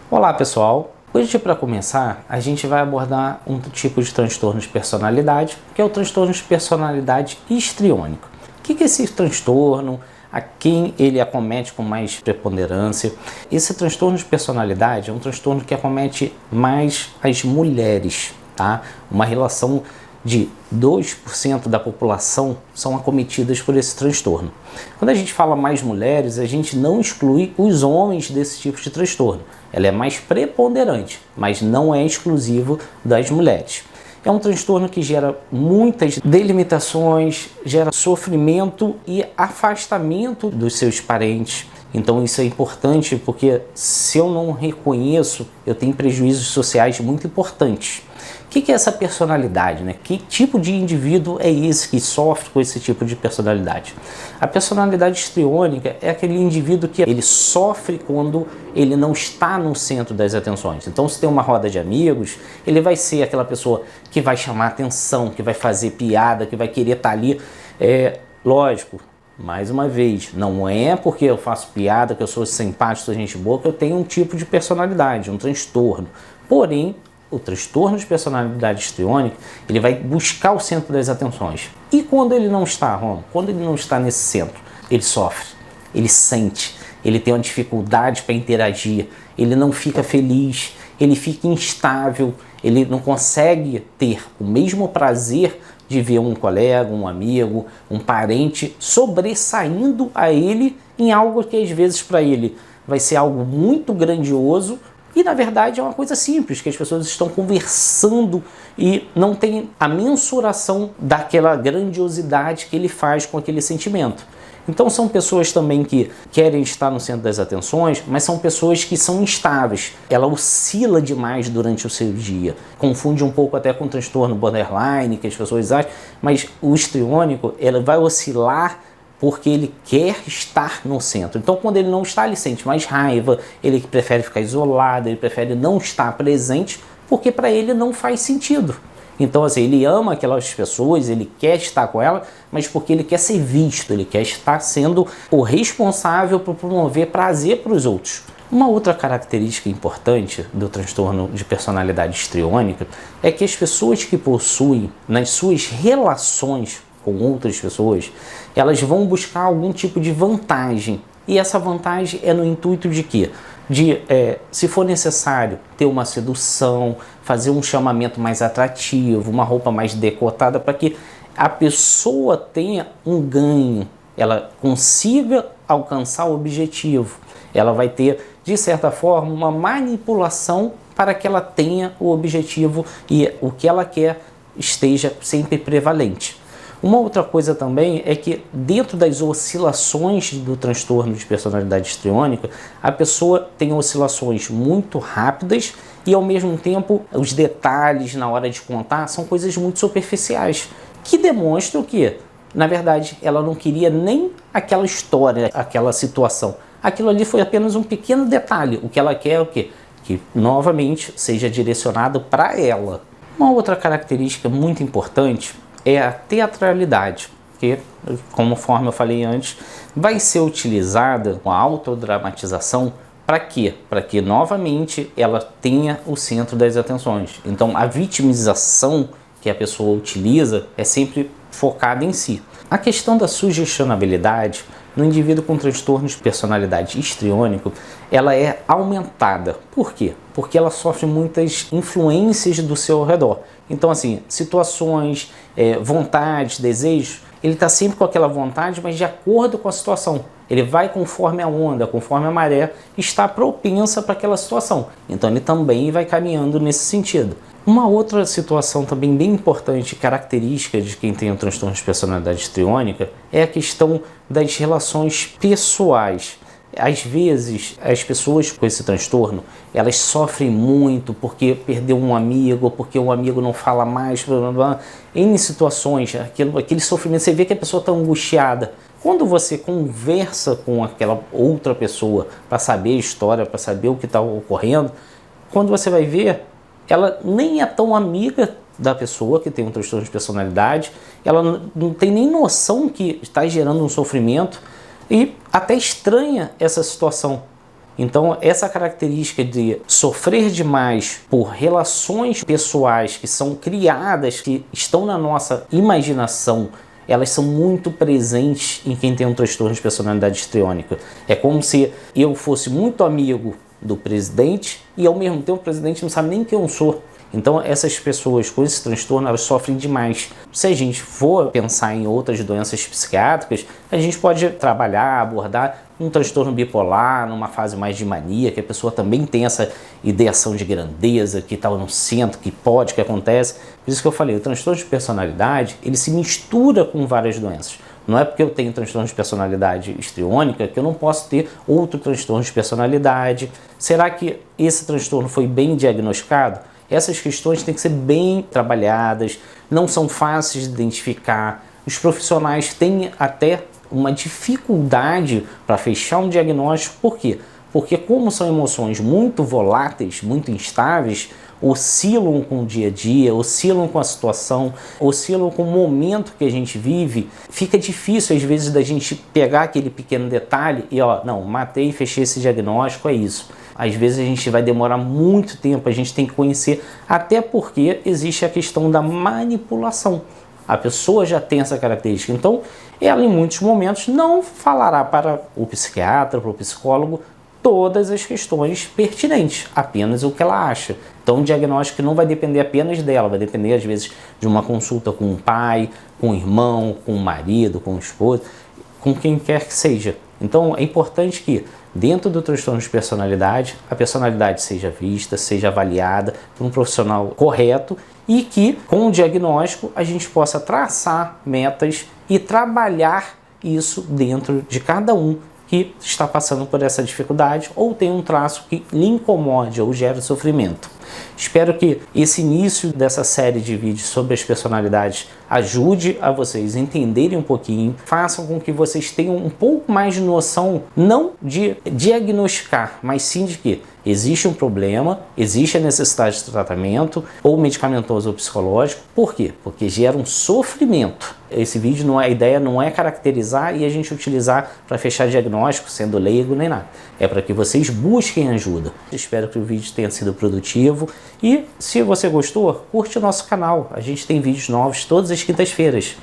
Olá pessoal, hoje para começar a gente vai abordar um tipo de transtorno de personalidade, que é o transtorno de personalidade histriônico. O que é esse transtorno? A quem ele acomete com mais preponderância? Esse transtorno de personalidade é um transtorno que acomete mais as mulheres, tá? Uma relação de 2% da população são acometidas por esse transtorno. Quando a gente fala mais mulheres, a gente não exclui os homens desse tipo de transtorno. Ela é mais preponderante, mas não é exclusivo das mulheres. É um transtorno que gera muitas delimitações, gera sofrimento e afastamento dos seus parentes. Então isso é importante porque se eu não reconheço, eu tenho prejuízos sociais muito importantes. O que é essa personalidade, né? Que tipo de indivíduo é esse que sofre com esse tipo de personalidade? A personalidade histriônica é aquele indivíduo que ele sofre quando ele não está no centro das atenções. Então, se tem uma roda de amigos, ele vai ser aquela pessoa que vai chamar atenção, que vai fazer piada, que vai querer estar ali. Lógico, mais uma vez, não é porque eu faço piada, que eu sou simpático, sou gente boa, que eu tenho um tipo de personalidade, um transtorno. Porém, o transtorno de personalidade histriônica, ele vai buscar o centro das atenções. E quando ele não está, Romo? Quando ele não está nesse centro, ele sofre, ele sente, ele tem uma dificuldade para interagir, ele não fica feliz, ele fica instável, ele não consegue ter o mesmo prazer de ver um colega, um amigo, um parente sobressaindo a ele em algo que às vezes para ele vai ser algo muito grandioso. E na verdade é uma coisa simples, que as pessoas estão conversando e não tem a mensuração daquela grandiosidade que ele faz com aquele sentimento. Então são pessoas também que querem estar no centro das atenções, mas são pessoas que são instáveis. Ela oscila demais durante o seu dia. Confunde um pouco até com o transtorno borderline, que as pessoas acham, mas o histriônico, ela vai oscilar porque ele quer estar no centro. Então, quando ele não está, ele sente mais raiva, ele prefere ficar isolado, ele prefere não estar presente, porque para ele não faz sentido. Então, assim, ele ama aquelas pessoas, ele quer estar com elas, mas porque ele quer ser visto, ele quer estar sendo o responsável por promover prazer para os outros. Uma outra característica importante do transtorno de personalidade histriônica é que as pessoas que possuem nas suas relações com outras pessoas, elas vão buscar algum tipo de vantagem. E essa vantagem é no intuito de quê? Se for necessário, ter uma sedução, fazer um chamamento mais atrativo, uma roupa mais decotada, para que a pessoa tenha um ganho, ela consiga alcançar o objetivo. Ela vai ter, de certa forma, uma manipulação para que ela tenha o objetivo e o que ela quer esteja sempre prevalente. Uma outra coisa também é que dentro das oscilações do transtorno de personalidade histriônica, a pessoa tem oscilações muito rápidas e ao mesmo tempo os detalhes na hora de contar são coisas muito superficiais, que demonstram que, na verdade, ela não queria nem aquela história, aquela situação. Aquilo ali foi apenas um pequeno detalhe. O que ela quer é o quê? Que novamente seja direcionado para ela. Uma outra característica muito importante é a teatralidade, que, conforme eu falei antes, vai ser utilizada com a autodramatização para quê? Para que novamente ela tenha o centro das atenções. Então a vitimização que a pessoa utiliza é sempre focada em si. A questão da sugestionabilidade no indivíduo com transtorno de personalidade histriônico, ela é aumentada. Por quê? Porque ela sofre muitas influências do seu redor. Então, assim, situações, vontades, desejos, ele está sempre com aquela vontade, mas de acordo com a situação. Ele vai conforme a onda, conforme a maré está propensa para aquela situação. Então, ele também vai caminhando nesse sentido. Uma outra situação também bem importante, característica de quem tem o transtorno de personalidade histriônica, é a questão das relações pessoais. Às vezes, as pessoas com esse transtorno, elas sofrem muito porque perdeu um amigo, porque o amigo não fala mais, blá, blá, blá. Em situações, aquele sofrimento, você vê que a pessoa está angustiada. Quando você conversa com aquela outra pessoa para saber a história, para saber o que está ocorrendo, quando você vai ver, ela nem é tão amiga da pessoa que tem um transtorno de personalidade, ela não tem nem noção que está gerando um sofrimento e até estranha essa situação. Então, essa característica de sofrer demais por relações pessoais que são criadas, que estão na nossa imaginação, elas são muito presentes em quem tem um transtorno de personalidade histriônica. É como se eu fosse muito amigo do presidente e ao mesmo tempo o presidente não sabe nem quem eu sou. Então essas pessoas com esse transtorno, elas sofrem demais. Se a gente for pensar em outras doenças psiquiátricas, a gente pode trabalhar, abordar um transtorno bipolar numa fase mais de mania, que a pessoa também tem essa ideação de grandeza, que está no centro, que pode, que acontece. Por isso que eu falei, o transtorno de personalidade, ele se mistura com várias doenças. Não é porque eu tenho transtorno de personalidade histriônica que eu não posso ter outro transtorno de personalidade. Será que esse transtorno foi bem diagnosticado? Essas questões têm que ser bem trabalhadas, não são fáceis de identificar. Os profissionais têm até uma dificuldade para fechar um diagnóstico. Por quê? Porque como são emoções muito voláteis, muito instáveis, oscilam com o dia a dia, oscilam com a situação, oscilam com o momento que a gente vive, fica difícil às vezes da gente pegar aquele pequeno detalhe e não, matei e fechei esse diagnóstico, é isso. Às vezes a gente vai demorar muito tempo, a gente tem que conhecer, até porque existe a questão da manipulação. A pessoa já tem essa característica, então ela em muitos momentos não falará para o psiquiatra, para o psicólogo, todas as questões pertinentes, apenas o que ela acha. Então o diagnóstico não vai depender apenas dela, vai depender às vezes de uma consulta com o pai, com o irmão, com o marido, com o esposo, com quem quer que seja. Então é importante que dentro do transtorno de personalidade, a personalidade seja vista, seja avaliada por um profissional correto e que com o diagnóstico a gente possa traçar metas e trabalhar isso dentro de cada um que está passando por essa dificuldade ou tem um traço que lhe incomode ou gera sofrimento. Espero que esse início dessa série de vídeos sobre as personalidades ajude a vocês entenderem um pouquinho, façam com que vocês tenham um pouco mais de noção, não de diagnosticar, mas sim de que existe um problema, existe a necessidade de tratamento, ou medicamentoso ou psicológico. Por quê? Porque gera um sofrimento. Esse vídeo, a ideia não é caracterizar e a gente utilizar para fechar diagnóstico, sendo leigo nem nada. É para que vocês busquem ajuda. Espero que o vídeo tenha sido produtivo e se você gostou, curte o nosso canal. A gente tem vídeos novos todas as quintas-feiras.